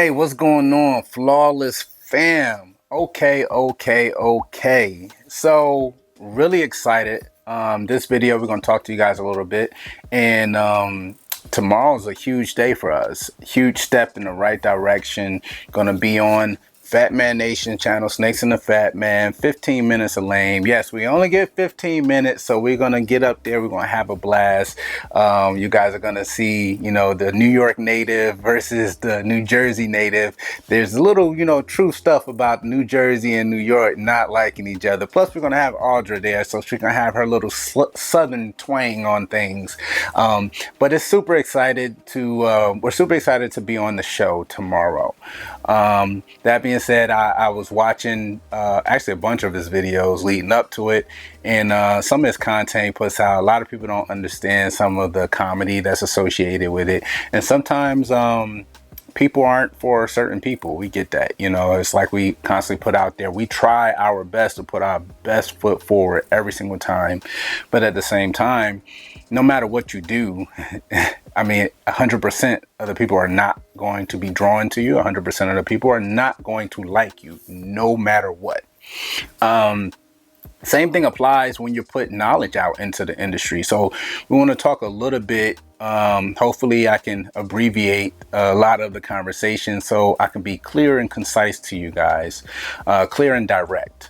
Hey, what's going on, Flawless fam? Okay. So, really excited. This video, we're going to talk to you guys a little bit. And tomorrow's a huge day for us. Huge step in the right direction. Going to be on Fat Man Nation channel, Snakes and the Fat Man, 15 minutes of lame. Yes, we only get 15 minutes, so we're going to get up there. We're going to have a blast. You guys are going to see, the New York native versus the New Jersey native. There's a little, true stuff about New Jersey and New York not liking each other. Plus, we're going to have Audra there, so she's going to have her little southern twang on things. But it's super excited to, we're super excited to be on the show tomorrow. That being said, I was watching actually a bunch of his videos leading up to it, and some of his content he puts out. A lot of people don't understand some of the comedy that's associated with it, and sometimes people aren't for certain people. We get that. It's like we constantly put out there, we try our best to put our best foot forward every single time, but at the same time, no matter what you do, I mean, 100% of the people are not going to be drawn to you. 100% of the people are not going to like you, no matter what. Same thing applies when you put knowledge out into the industry. So we want to talk a little bit. Hopefully I can abbreviate a lot of the conversation so I can be clear and concise to you guys, clear and direct.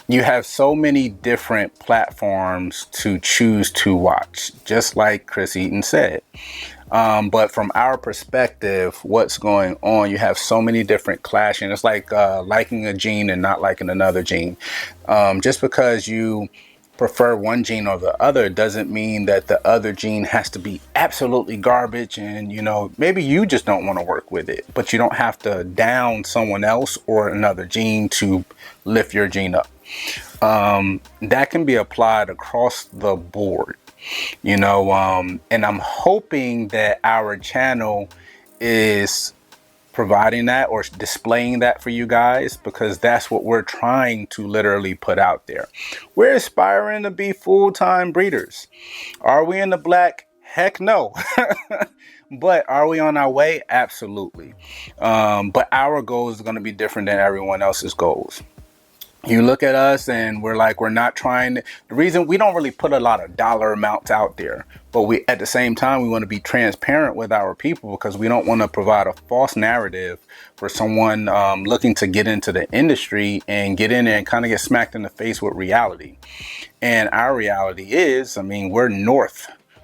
You have so many different platforms to choose to watch, just like Chris Eaton said. But from our perspective, what's going on, you have so many different clashing. It's like liking a gene and not liking another gene. Just because you prefer one gene or the other doesn't mean that the other gene has to be absolutely garbage, and maybe you just don't want to work with it, but you don't have to down someone else or another gene to lift your gene up. That can be applied across the board, and I'm hoping that our channel is providing that or displaying that for you guys, because that's what we're trying to literally put out there. We're aspiring to be full-time breeders. Are we in the black? Heck no. But are we on our way? Absolutely. But our goals are going to be different than everyone else's goals. You look at us and we're not trying to, the reason we don't really put a lot of dollar amounts out there, but we, at the same time, we want to be transparent with our people, because we don't want to provide a false narrative for someone looking to get into the industry and get in there and kind of get smacked in the face with reality. And our reality is, we're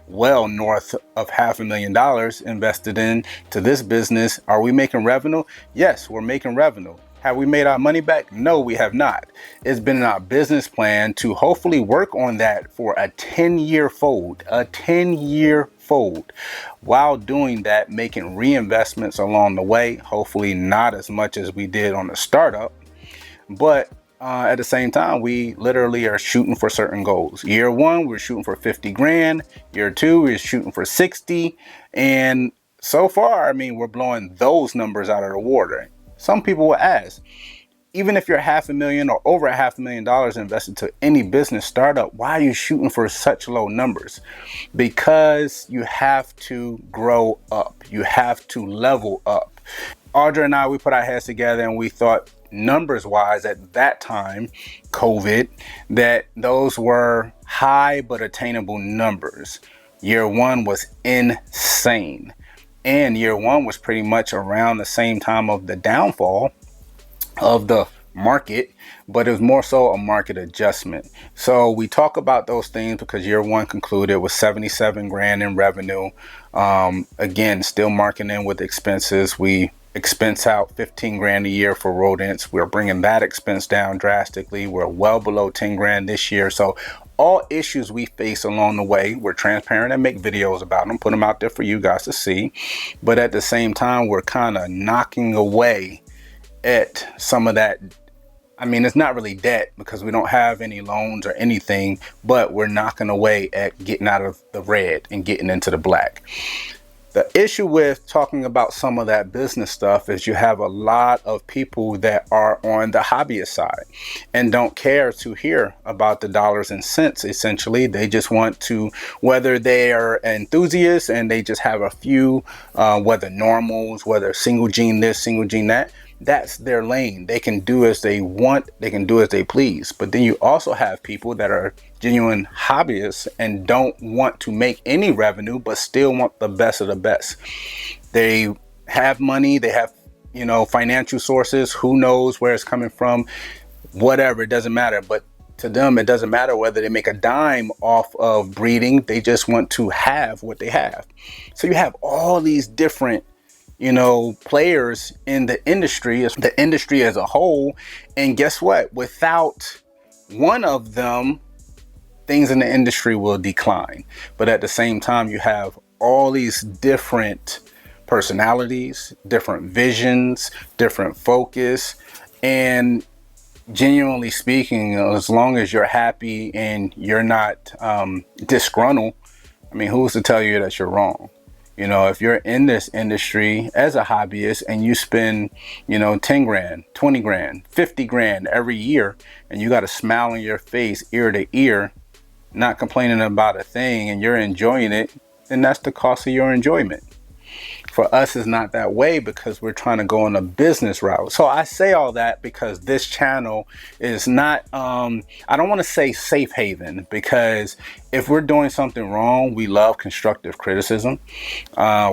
well north of $500,000 invested into this business. Are we making revenue? Yes, we're making revenue. Have we made our money back? No, we have not. It's been in our business plan to hopefully work on that for a 10-year fold, While doing that, making reinvestments along the way, hopefully not as much as we did on the startup, but at the same time, we literally are shooting for certain goals. Year one, we're shooting for 50 grand. Year two, we're shooting for 60. And so far, we're blowing those numbers out of the water. Some people will ask, even if you're $500,000 or over $500,000 invested to any business startup, why are you shooting for such low numbers? Because you have to grow up. You have to level up. Audra and I, we put our heads together and we thought, numbers wise at that time, COVID, that those were high but attainable numbers. Year one was insane. And year one was pretty much around the same time of the downfall of the market, but it was more so a market adjustment. So we talk about those things because year one concluded with 77 grand in revenue. Again, still marketing with expenses. We expense out 15 grand a year for rodents. We're bringing that expense down drastically. We're well below 10 grand this year. So all issues we face along the way, we're transparent and make videos about them, put them out there for you guys to see. But at the same time, we're kind of knocking away at some of that. It's not really debt because we don't have any loans or anything, but we're knocking away at getting out of the red and getting into the black. The issue with talking about some of that business stuff is you have a lot of people that are on the hobbyist side and don't care to hear about the dollars and cents. Essentially, they just want to, whether they are enthusiasts and they just have a few, whether normals, whether single gene this, single gene that, that's their lane. They can do as they want, they can do as they please. But then you also have people that are genuine hobbyists and don't want to make any revenue, but still want the best of the best. They have money, they have, financial sources, who knows where it's coming from, whatever, it doesn't matter. But to them, it doesn't matter whether they make a dime off of breeding, they just want to have what they have. So you have all these different players in the industry as a whole. And guess what? Without one of them, things in the industry will decline. But at the same time, you have all these different personalities, different visions, different focus. And genuinely speaking, as long as you're happy and you're not disgruntled, I mean, who's to tell you that you're wrong? If you're in this industry as a hobbyist and you spend, 10 grand, 20 grand, 50 grand every year, and you got a smile on your face, ear to ear, not complaining about a thing, and you're enjoying it, then that's the cost of your enjoyment. For us, it's not that way because we're trying to go on a business route. So I say all that because this channel is not, I don't want to say safe haven, because if we're doing something wrong, we love constructive criticism.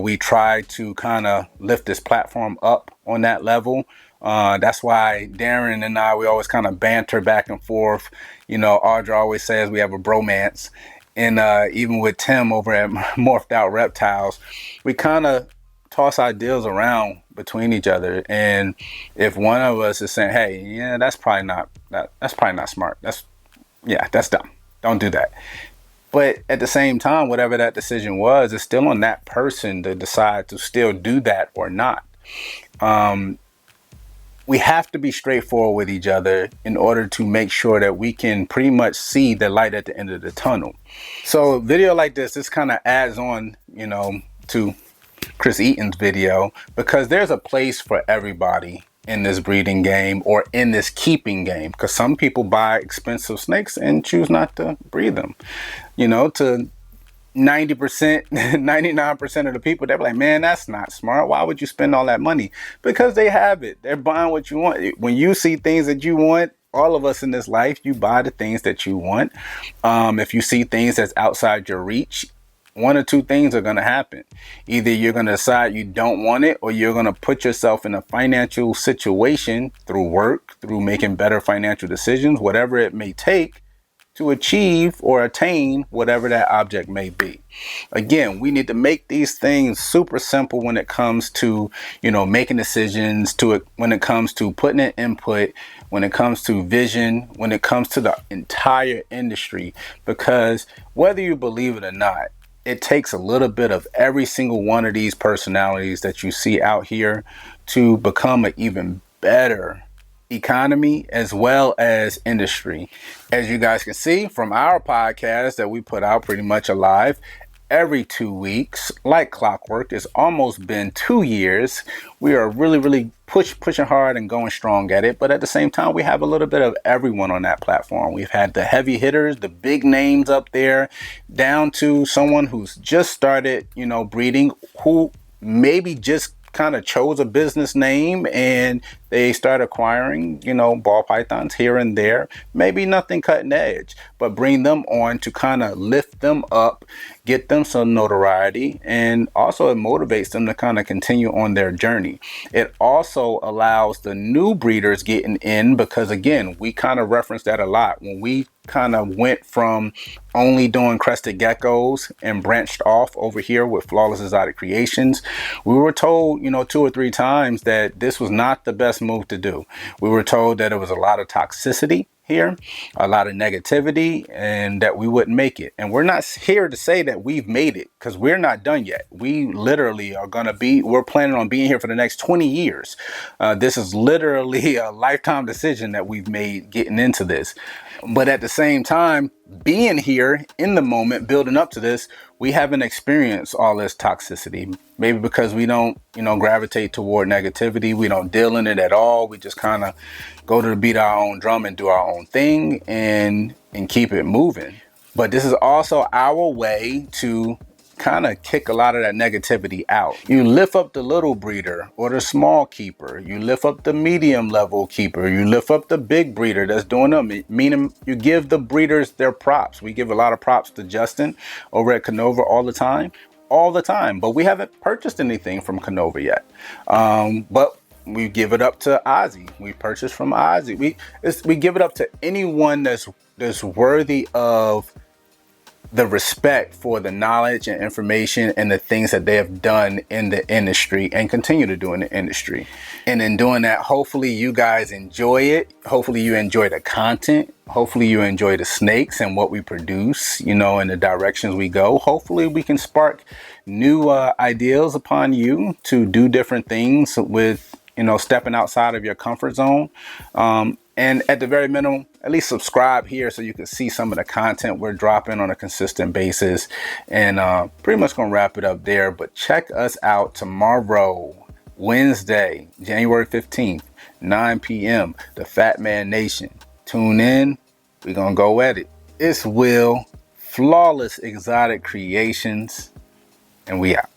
We try to kind of lift this platform up on that level. That's why Darren and I, we always kind of banter back and forth. Audra always says we have a bromance. And even with Tim over at Morphed Out Reptiles, we kind of toss ideas around between each other. And if one of us is saying, hey, yeah, that's probably not smart. That's dumb. Don't do that. But at the same time, whatever that decision was, it's still on that person to decide to still do that or not. We have to be straightforward with each other in order to make sure that we can pretty much see the light at the end of the tunnel. So a video like this kind of adds on, to Chris Eaton's video, because there's a place for everybody in this breeding game or in this keeping game, because some people buy expensive snakes and choose not to breed them. To 90%, 99% of the people, they're like, man, that's not smart. Why would you spend all that money? Because they have it. They're buying what you want. When you see things that you want, all of us in this life, you buy the things that you want. If you see things that's outside your reach, one or two things are going to happen. Either you're going to decide you don't want it, or you're going to put yourself in a financial situation through work, through making better financial decisions, whatever it may take to achieve or attain whatever that object may be. Again, we need to make these things super simple when it comes to, making decisions, when it comes to putting in input, when it comes to vision, when it comes to the entire industry, because whether you believe it or not, it takes a little bit of every single one of these personalities that you see out here to become an even better economy as well as industry. As you guys can see from our podcast that we put out pretty much alive every 2 weeks, like clockwork, it's almost been 2 years. We are really pushing hard and going strong at it, but at the same time, we have a little bit of everyone on that platform. We've had the heavy hitters, the big names up there, down to someone who's just started, breeding, who maybe just kind of chose a business name and they start acquiring, ball pythons here and there, maybe nothing cutting edge, but bring them on to kind of lift them up, get them some notoriety, and also it motivates them to kind of continue on their journey. It also allows the new breeders getting in, because again, we kind of reference that a lot. When we kind of went from only doing crested geckos and branched off over here with Flawless Exotic Creations, we were told, 2 or 3 times that this was not the best move to do. We were told that it was a lot of toxicity here, a lot of negativity, and that we wouldn't make it. And we're not here to say that we've made it, because we're not done yet. We literally are going to be, we're planning on being here for the next 20 years. This is literally a lifetime decision that we've made getting into this. But at the same time, being here in the moment, building up to this, we haven't experienced all this toxicity. Maybe because we don't, gravitate toward negativity. We don't deal in it at all. We just kind of go to the beat our own drum and do our own thing and keep it moving. But this is also our way to kind of kick a lot of that negativity out. You lift up the little breeder or the small keeper. You lift up the medium level keeper. You lift up the big breeder that's doing them. Meaning you give the breeders their props. We give a lot of props to Justin over at Canova all the time. But we haven't purchased anything from Canova yet. But we give it up to Ozzy. We purchased from Ozzy. We give it up to anyone that's worthy of the respect for the knowledge and information and the things that they have done in the industry and continue to do in the industry. And in doing that, hopefully you guys enjoy it. Hopefully you enjoy the content. Hopefully you enjoy the snakes and what we produce, in the directions we go. Hopefully we can spark new ideas upon you to do different things with, stepping outside of your comfort zone. And at the very minimum, at least subscribe here so you can see some of the content we're dropping on a consistent basis. And pretty much going to wrap it up there. But check us out tomorrow, Wednesday, January 15th, 9 p.m., the Fat Man Nation. Tune in. We're going to go at it. It's Will, Flawless Exotic Creations, and we out.